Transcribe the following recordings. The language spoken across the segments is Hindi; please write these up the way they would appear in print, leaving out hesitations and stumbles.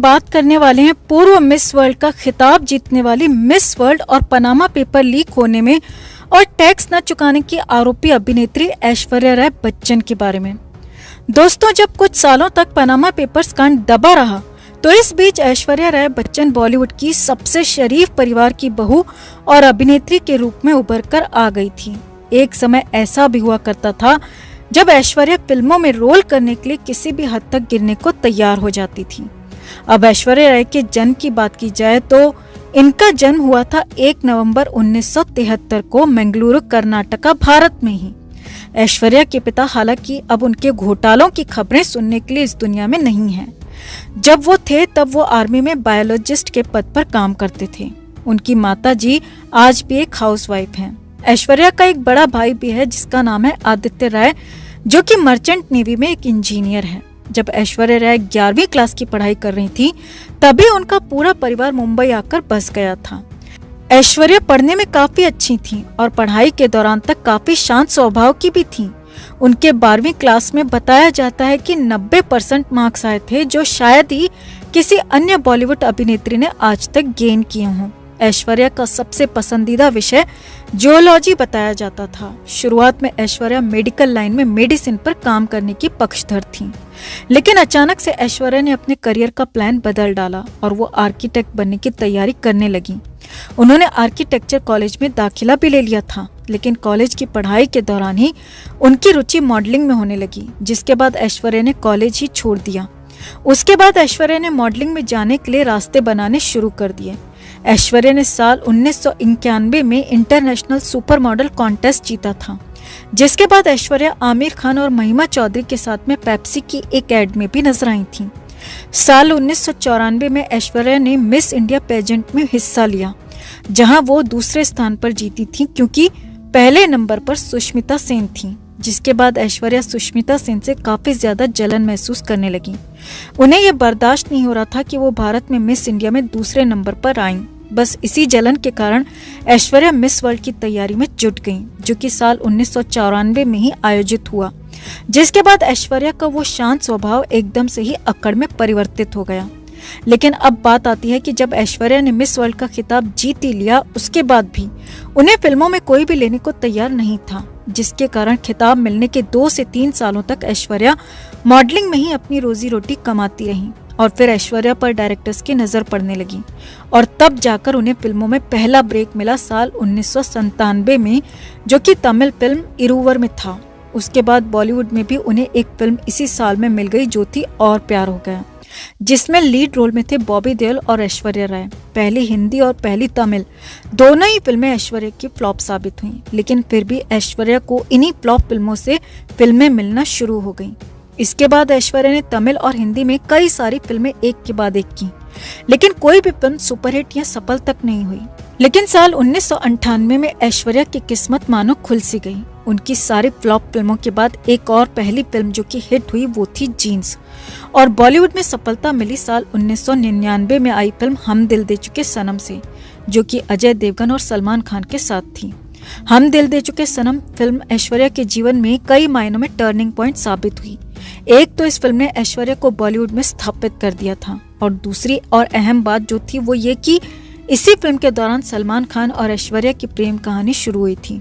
बात करने वाले हैं पूर्व मिस वर्ल्ड का खिताब जीतने वाली मिस वर्ल्ड और पनामा पेपर लीक होने में और टैक्स न चुकाने की आरोपी अभिनेत्री ऐश्वर्या राय बच्चन के बारे में। दोस्तों, जब कुछ सालों तक पनामा पेपर्स कांड दबा रहा तो इस बीच ऐश्वर्या राय बच्चन बॉलीवुड की सबसे शरीफ परिवार की बहू और अभिनेत्री के रूप में उभर कर आ गई थी। एक समय ऐसा भी हुआ करता था जब ऐश्वर्या फिल्मों में रोल करने के लिए किसी भी हद तक गिरने को तैयार हो जाती थी। अब ऐश्वर्या राय के जन्म की बात की जाए तो इनका जन्म हुआ था 1 नवंबर 1973 को मंगलुरु, कर्नाटका, भारत में ही। ऐश्वर्या के पिता हालांकि अब उनके घोटालों की खबरें सुनने के लिए इस दुनिया में नहीं हैं। जब वो थे तब वो आर्मी में बायोलॉजिस्ट के पद पर काम करते थे। उनकी माताजी आज भी एक हाउसवाइफ हैं। ऐश्वर्या का एक बड़ा भाई भी है जिसका नाम है आदित्य राय, जो कि मर्चेंट नेवी में एक इंजीनियर है। जब ऐश्वर्या राय 11वीं क्लास की पढ़ाई कर रही थी तभी उनका पूरा परिवार मुंबई आकर बस गया था। ऐश्वर्या पढ़ने में काफी अच्छी थी और पढ़ाई के दौरान तक काफी शांत स्वभाव की भी थी। उनके 12वीं क्लास में बताया जाता है कि 90% मार्क्स आए थे, जो शायद ही किसी अन्य बॉलीवुड अभिनेत्री ने आज तक गेन किए हों। ऐश्वर्या का सबसे पसंदीदा विषय जियोलॉजी बताया जाता था। शुरुआत में ऐश्वर्या मेडिकल लाइन में मेडिसिन पर काम करने की पक्षधर थी, लेकिन अचानक से ऐश्वर्या ने अपने करियर का प्लान बदल डाला और वो आर्किटेक्ट बनने की तैयारी करने लगी। उन्होंने आर्किटेक्चर कॉलेज में दाखिला भी ले लिया था, लेकिन कॉलेज की पढ़ाई के दौरान ही उनकी रुचि मॉडलिंग में होने लगी, जिसके बाद ऐश्वर्या ने कॉलेज ही छोड़ दिया। उसके बाद ऐश्वर्या ने मॉडलिंग में जाने के लिए रास्ते बनाने शुरू कर दिए। ऐश्वर्या ने साल 1991 में इंटरनेशनल सुपर मॉडल कॉन्टेस्ट जीता था, जिसके बाद ऐश्वर्या आमिर खान और महिमा चौधरी के साथ में पेप्सी की एक एड में भी नजर आई थी। साल 1994 में ऐश्वर्या ने मिस इंडिया पेजेंट में हिस्सा लिया, जहां वो दूसरे स्थान पर जीती थी क्योंकि पहले नंबर पर सुष्मिता सेन थी। जिसके बाद ऐश्वर्या सुष्मिता सेन से काफी ज्यादा जलन महसूस करने लगी। उन्हें यह बर्दाश्त नहीं हो रहा था कि वो भारत में मिस इंडिया में दूसरे नंबर पर आईं। बस इसी जलन के कारण ऐश्वर्या मिस वर्ल्ड की तैयारी में जुट गईं, जो कि साल 1994 में ही आयोजित हुआ। जिसके बाद ऐश्वर्या का वो शांत स्वभाव एकदम से ही अक्कड़ में परिवर्तित हो गया। लेकिन अब बात आती है कि जब ऐश्वर्या ने मिस वर्ल्ड का खिताब जीत ही लिया, उसके बाद भी उन्हें फिल्मों में कोई भी लेने को तैयार नहीं था, जिसके कारण खिताब मिलने के 2 से 3 सालों तक ऐश्वर्या मॉडलिंग में ही अपनी रोजी रोटी कमाती रही। और फिर ऐश्वर्या पर डायरेक्टर्स की नजर पड़ने लगी और तब जाकर उन्हें फिल्मों में पहला ब्रेक मिला साल 1997 में, जो कि तमिल फिल्म इरुवर में था। उसके बाद बॉलीवुड में भी उन्हें एक फिल्म इसी साल में मिल गई, जो थी और प्यार हो गया, जिसमें लीड रोल में थे बॉबी देओल और ऐश्वर्या राय। पहली हिंदी और पहली तमिल दोनों ही फिल्में ऐश्वर्या की फ्लॉप साबित हुईं, लेकिन फिर भी ऐश्वर्या को इन्हीं फ्लॉप फिल्मों से फिल्में मिलना शुरू हो गईं। इसके बाद ऐश्वर्या ने तमिल और हिंदी में कई सारी फिल्में एक के बाद एक की, लेकिन कोई भी फिल्म सुपरहिट या सफल तक नहीं हुई। लेकिन साल 1998 में ऐश्वर्या की किस्मत मानो खुल सी गई। उनकी सारी फ्लॉप फिल्मों के बाद एक और पहली फिल्म जो कि हिट हुई वो थी जीन्स, और बॉलीवुड में सफलता मिली साल 1999 में आई फिल्म हम दिल दे चुके सनम से, जो कि अजय देवगन और सलमान खान के साथ थी। हम दिल दे चुके सनम फिल्म ऐश्वर्या के जीवन में कई मायनों में टर्निंग पॉइंट साबित हुई। एक तो इस फिल्म ने ऐश्वर्या को बॉलीवुड में स्थापित कर दिया था, और दूसरी और अहम बात जो थी वो ये कि इसी फिल्म के दौरान सलमान खान और ऐश्वर्या की प्रेम कहानी शुरू हुई थी।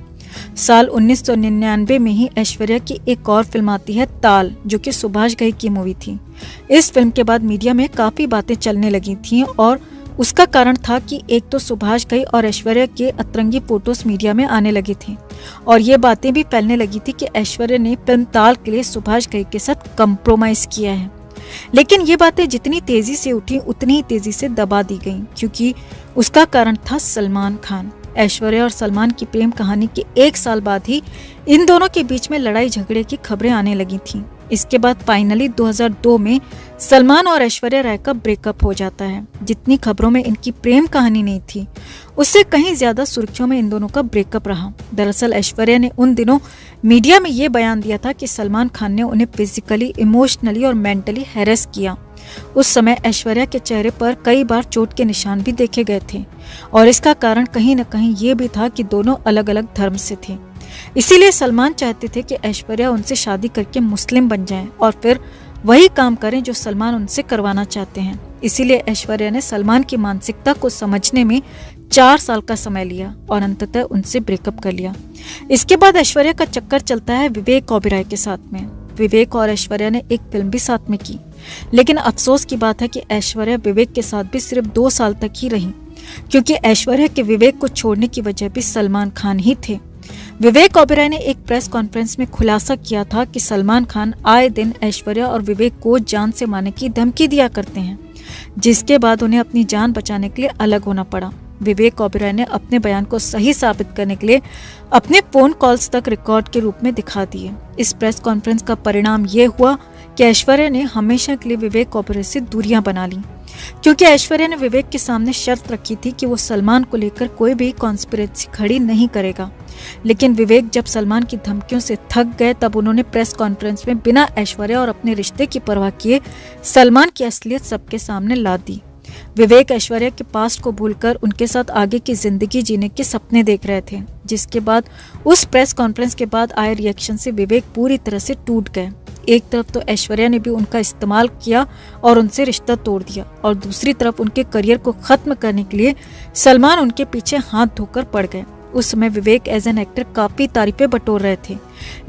साल 1999 में ही ऐश्वर्या की एक और फिल्म आती है ताल, जो कि सुभाष घई की मूवी थी। इस फिल्म के बाद मीडिया में काफी बातें चलने लगी थीं, और उसका कारण था कि एक तो सुभाष घई और ऐश्वर्या के अतरंगी फोटोज मीडिया में आने लगे थे, और ये बातें भी फैलने लगी थी कि ऐश्वर्या ने फिल्म ताल के लिए सुभाष घई के साथ कंप्रोमाइज किया है। लेकिन ये बातें जितनी तेजी से उठी उतनी ही तेजी से दबा दी गईं, क्योंकि उसका कारण था सलमान खान। ऐश्वर्या और सलमान की प्रेम कहानी के 1 साल बाद ही इन दोनों के बीच में लड़ाई झगड़े की खबरें आने लगी थीं। इसके बाद फाइनली 2002 में सलमान और ऐश्वर्या राय का ब्रेकअप हो जाता है। जितनी खबरों में इनकी प्रेम कहानी नहीं थी, उससे कहीं ज्यादा सुर्खियों में इन दोनों का ब्रेकअप रहा। दरअसल ऐश्वर्या ने उन दिनों मीडिया में ये बयान दिया था कि सलमान खान ने उन्हें फिजिकली, इमोशनली और मेंटली हैरेस किया। उस समय ऐश्वर्या के चेहरे पर कई बार चोट के निशान भी देखे गए थे, और इसका कारण कहीं न कहीं ये भी था कि दोनों अलग अलग धर्म से थे। इसीलिए सलमान चाहते थे कि ऐश्वर्या उनसे शादी करके मुस्लिम बन जाएं और फिर वही काम करें जो सलमान उनसे करवाना चाहते हैं। इसीलिए ऐश्वर्या ने सलमान की मानसिकता को समझने में 4 साल का समय लिया और अंततः उनसे ब्रेकअप कर लिया। इसके बाद ऐश्वर्या का चक्कर चलता है विवेक ओबेरॉय के साथ में। विवेक और ऐश्वर्या ने एक फिल्म भी साथ में की, लेकिन अफसोस की बात है कि ऐश्वर्या विवेक के साथ भी सिर्फ 2 साल तक ही रही, क्योंकि ऐश्वर्या के विवेक को छोड़ने की वजह भी सलमान खान ही थे। विवेक ओबेरॉय ने एक प्रेस कॉन्फ्रेंस में खुलासा किया था कि सलमान खान आए दिन ऐश्वर्या और विवेक को जान से मारने की धमकी दिया करते हैं, जिसके बाद उन्हें अपनी जान बचाने के लिए अलग होना पड़ा। विवेक ओबेरॉय ने अपने बयान को सही साबित करने के लिए अपने फोन कॉल्स तक रिकॉर्ड के रूप में दिखा दिए। इस प्रेस कॉन्फ्रेंस का परिणाम ये हुआ कि ऐश्वर्या ने हमेशा के लिए विवेक ओबेरॉय से दूरियां बना ली, क्योंकि ऐश्वर्या ने विवेक के सामने शर्त रखी थी कि वो सलमान को लेकर कोई भी कॉन्स्पिरेसी खड़ी नहीं करेगा। लेकिन विवेक जब सलमान की धमकियों से थक गए, तब उन्होंने प्रेस कॉन्फ्रेंस में बिना ऐश्वर्या और अपने रिश्ते की परवाह किए सलमान की असलियत सबके सामने ला दी। विवेक ऐश्वर्या के पास्ट को भूलकर उनके साथ आगे की जिंदगी जीने के सपने देख रहे थे, जिसके बाद उस प्रेस कॉन्फ्रेंस के बाद आए रिएक्शन से विवेक पूरी तरह से टूट गए। एक तरफ तो ऐश्वर्या ने भी उनका इस्तेमाल किया और उनसे रिश्ता तोड़ दिया, और दूसरी तरफ उनके करियर को खत्म करने के लिए सलमान उनके पीछे हाथ धोकर पड़ गए। उस समय विवेक एज एन एक्टर काफी तारीफें बटोर रहे थे,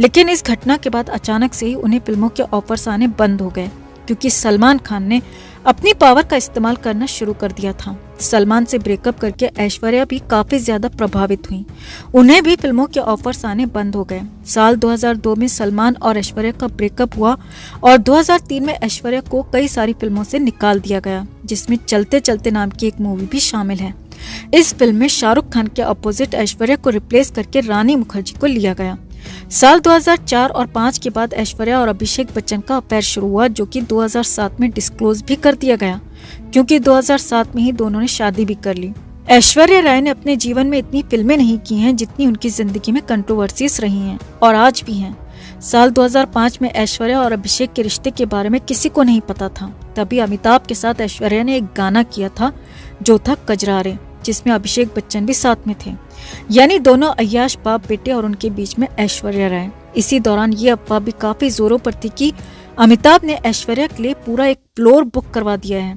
लेकिन इस घटना के बाद अचानक से ही उन्हें फिल्मों के ऑफर्स आने बंद हो गए, क्योंकि सलमान खान ने अपनी पावर का इस्तेमाल करना शुरू कर दिया था। सलमान से ब्रेकअप करके ऐश्वर्या भी काफी ज्यादा प्रभावित हुई। उन्हें भी फिल्मों के ऑफर्स आने बंद हो गए। साल 2002 में सलमान और ऐश्वर्या का ब्रेकअप हुआ और 2003 में ऐश्वर्या को कई सारी फिल्मों से निकाल दिया गया, जिसमें चलते चलते नाम की एक मूवी भी शामिल है। इस फिल्म में शाहरुख खान के अपोजिट ऐश्वर्या को रिप्लेस करके रानी मुखर्जी को लिया गया। साल 2004 और 5 के बाद ऐश्वर्या और अभिषेक बच्चन का अफेयर शुरू हुआ, जो कि 2007 में डिस्क्लोज भी कर दिया गया, क्योंकि 2007 में ही दोनों ने शादी भी कर ली। ऐश्वर्या राय ने अपने जीवन में इतनी फिल्में नहीं की हैं जितनी उनकी जिंदगी में कंट्रोवर्सीज रही हैं और आज भी हैं। साल 2005 में ऐश्वर्या और अभिषेक के रिश्ते के बारे में किसी को नहीं पता था। तभी अमिताभ के साथ ऐश्वर्या ने एक गाना किया था जो था कजरारे, जिसमें अभिषेक बच्चन भी साथ में थे, यानी दोनों अय्याश बाप बेटे और उनके बीच में ऐश्वर्या राय। इसी दौरान ये अफवाह भी काफी जोरों पर थी कि अमिताभ ने ऐश्वर्या के लिए पूरा एक फ्लोर बुक करवा दिया है।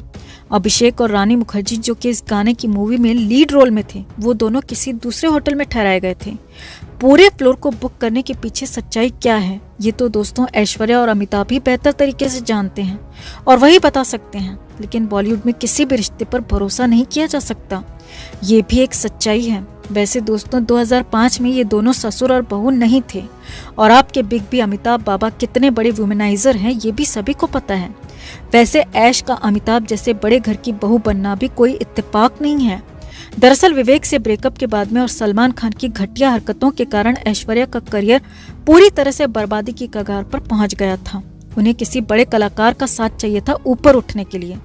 अभिषेक और रानी मुखर्जी, जो कि इस गाने की मूवी में लीड रोल में थे, वो दोनों किसी दूसरे होटल में ठहराए गए थे। पूरे फ्लोर को बुक करने के पीछे सच्चाई क्या है, ये तो दोस्तों ऐश्वर्या और अमिताभ ही बेहतर तरीके से जानते हैं और वही बता सकते हैं। लेकिन बॉलीवुड में किसी भी रिश्ते पर भरोसा नहीं किया जा सकता, ये भी एक सच्चाई है। वैसे दोस्तों 2005 में ये दोनों ससुर और बहू नहीं थे, और आपके बिग बी अमिताभ बाबा कितने बड़े वुमेनाइजर हैं ये भी सभी को पता है। वैसे ऐश का अमिताभ जैसे बड़े घर की बहू बनना भी कोई इत्तेफाक नहीं है। दरअसल विवेक से ब्रेकअप के बाद में और सलमान खान की घटिया हरकतों के कारण ऐश्वर्या का करियर पूरी तरह से बर्बादी की कगार पर पहुंच गया था। उन्हें किसी बड़े कलाकार का साथ चाहिए था ऊपर उठने के लिए।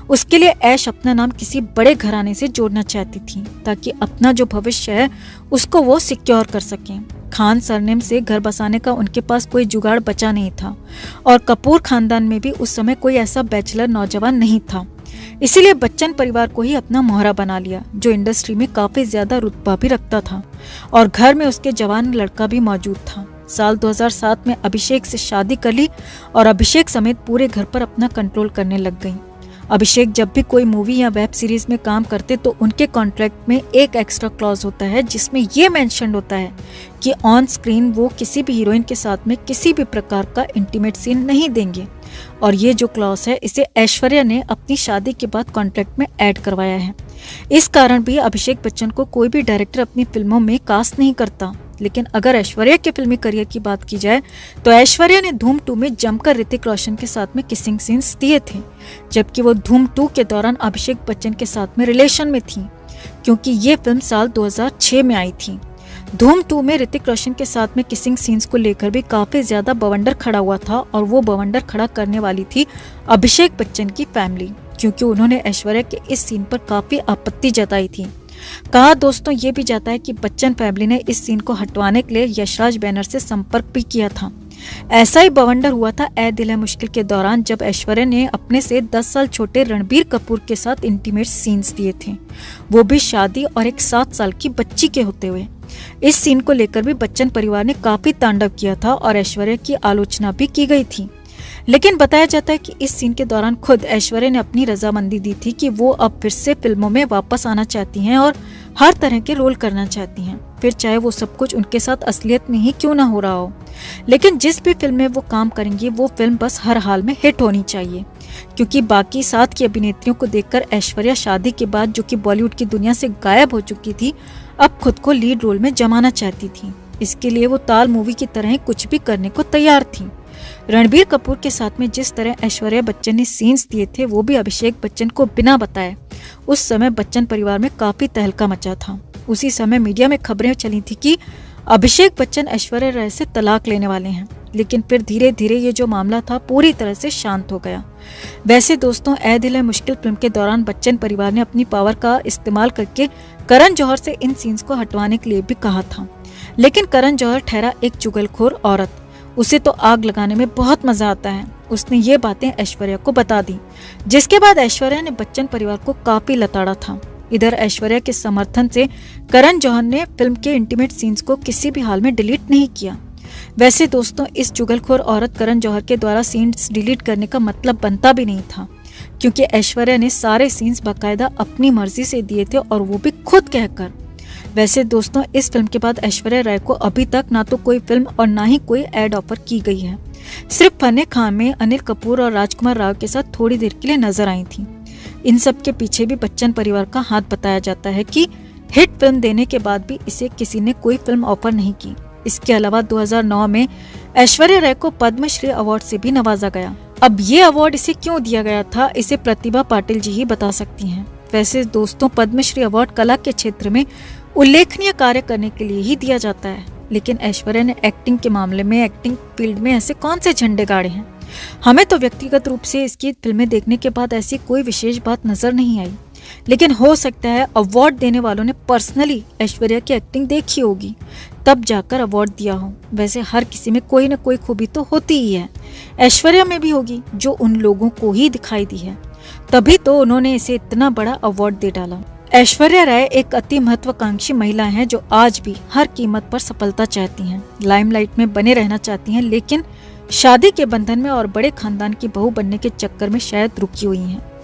उसके लिए ऐश अपना नाम किसी बड़े घराने से जोड़ना चाहती थी, ताकि अपना जो भविष्य है उसको वो सिक्योर कर सकें। खान सरनेम से घर बसाने का उनके पास कोई जुगाड़ बचा नहीं था, और कपूर खानदान में भी उस समय कोई ऐसा बैचलर नौजवान नहीं था। इसीलिए बच्चन परिवार को ही अपना मोहरा बना लिया, जो इंडस्ट्री में काफी ज्यादा रुतबा भी रखता था, और घर में उसके जवान लड़का भी मौजूद था। साल 2007 में अभिषेक से शादी कर ली और अभिषेक समेत पूरे घर पर अपना कंट्रोल करने लग गई। अभिषेक जब भी कोई मूवी या वेब सीरीज में काम करते तो उनके कॉन्ट्रैक्ट में एक एक्स्ट्रा क्लॉज होता है, जिसमें ये मेंशन होता है कि ऑन स्क्रीन वो किसी भी हीरोइन के साथ में किसी भी प्रकार का इंटीमेट सीन नहीं देंगे। और ये जो क्लॉज है इसे ऐश्वर्या ने अपनी शादी के बाद कॉन्ट्रैक्ट में ऐड करवाया है। इस कारण भी अभिषेक बच्चन को कोई भी डायरेक्टर अपनी फिल्मों में कास्ट नहीं करता। लेकिन अगर ऐश्वर्या के फिल्मी करियर की बात की जाए तो ऐश्वर्या ने धूम 2 में जमकर ऋतिक रोशन के साथ में किसिंग सीन्स दिए थे, जबकि वो धूम 2 के दौरान अभिषेक बच्चन के साथ में रिलेशन में थी, क्योंकि ये फिल्म साल 2006 में आई थी। धूम 2 में ऋतिक रोशन के साथ में किसिंग सीन्स को लेकर भी काफी ज्यादा बवंडर खड़ा हुआ था, और वो बवंडर खड़ा करने वाली थी अभिषेक बच्चन की फैमिली, क्योंकि उन्होंने ऐश्वर्या के इस सीन पर काफी आपत्ति जताई थी। कहा दोस्तों ये भी जाता है कि बच्चन फैमिली ने इस सीन को हटवाने के लिए यशराज बैनर से संपर्क भी किया था। ऐसा ही बवंडर हुआ था ऐ दिल है मुश्किल के दौरान, जब ऐश्वर्या ने अपने से 10 साल छोटे रणबीर कपूर के साथ इंटीमेट सीन्स दिए थे, वो भी शादी और एक 7 साल की बच्ची के होते हुए। इस सीन को लेकर भी बच्चन परिवार ने काफी तांडव किया था और ऐश्वर्या की आलोचना भी की गई थी। लेकिन बताया जाता है कि इस सीन के दौरान खुद ऐश्वर्या ने अपनी रजामंदी दी थी कि वो अब फिर से फिल्मों में वापस आना चाहती हैं और हर तरह के रोल करना चाहती हैं, फिर चाहे वो सब कुछ उनके साथ असलियत में ही क्यों ना हो रहा हो। लेकिन जिस भी फिल्म में वो काम करेंगी वो फिल्म बस हर हाल में हिट होनी चाहिए, क्योंकि बाकी साथ की अभिनेत्रियों को देखकर ऐश्वर्या शादी के बाद, जो कि बॉलीवुड की दुनिया से गायब हो चुकी थी, अब खुद को लीड रोल में जमाना चाहती थी। इसके लिए वो ताल मूवी की तरह ही कुछ भी करने को तैयार थी। रणबीर कपूर के साथ में जिस तरह ऐश्वर्या बच्चन ने सीन्स दिए थे वो भी अभिषेक बच्चन को बिना बताए उस समय बच्चन परिवार में काफी तहलका मचा था। उसी समय मीडिया में खबरें चली थी कि अभिषेक बच्चन ऐश्वर्या राय से तलाक लेने वाले हैं, लेकिन फिर धीरे धीरे ये जो मामला था पूरी तरह से शांत हो गया। वैसे दोस्तों, ऐ दिल है मुश्किल फिल्म के दौरान बच्चन परिवार ने अपनी पावर का इस्तेमाल करके करण जौहर से इन सीन्स को हटवाने के लिए भी कहा था, लेकिन करण जौहर ठहरा एक चुगलखोर औरत, उसे तो आग लगाने में बहुत मजा आता है। उसने ये बातें ऐश्वर्या को बता दी, जिसके बाद ऐश्वर्या ने बच्चन परिवार को काफी लताड़ा था। इधर ऐश्वर्या के समर्थन से करण जौहर ने फिल्म के इंटीमेट सीन्स को किसी भी हाल में डिलीट नहीं किया। वैसे दोस्तों, इस चुगलखोर औरत करण जौहर के द्वारा सीन्स डिलीट करने का मतलब बनता भी नहीं था, क्योंकि ऐश्वर्या ने सारे सीन्स बाकायदा अपनी मर्जी से दिए थे और वो भी खुद कहकर। वैसे दोस्तों, इस फिल्म के बाद ऐश्वर्या राय को अभी तक ना तो कोई फिल्म और ना ही कोई एड ऑफर की गई है। सिर्फ फन ए खां में अनिल कपूर और राजकुमार राव के साथ थोड़ी देर के लिए नजर आई थी। इन सब के पीछे भी बच्चन परिवार का हाथ बताया जाता है कि हिट फिल्म देने के बाद भी इसे किसी ने कोई फिल्म ऑफर नहीं की। इसके अलावा 2009 में ऐश्वर्या राय को पद्मश्री अवार्ड से भी नवाजा गया। अब ये अवार्ड इसे क्यों दिया गया था, इसे प्रतिभा पाटिल जी ही बता सकती हैं। वैसे दोस्तों, पद्मश्री अवार्ड कला के क्षेत्र में उल्लेखनीय कार्य करने के लिए ही दिया जाता है, लेकिन ऐश्वर्या ने एक्टिंग के मामले में, एक्टिंग फील्ड में ऐसे कौन से झंडे गाड़े हैं। हमें तो व्यक्तिगत रूप से इसकी फिल्में देखने के बाद ऐसी कोई विशेष बात नजर नहीं आई, लेकिन हो सकता है अवार्ड देने वालों ने पर्सनली ऐश्वर्या की एक्टिंग देखी होगी, तब जाकर अवार्ड दिया हो। वैसे हर किसी में कोई न कोई खूबी तो होती ही है, ऐश्वर्या में भी होगी, जो उन लोगों को ही दिखाई दी है, तभी तो उन्होंने इसे इतना बड़ा अवार्ड दे डाला। ऐश्वर्या राय एक अति महत्वाकांक्षी महिला हैं, जो आज भी हर कीमत पर सफलता चाहती हैं, लाइमलाइट में बने रहना चाहती हैं, लेकिन शादी के बंधन में और बड़े खानदान की बहू बनने के चक्कर में शायद रुकी हुई हैं।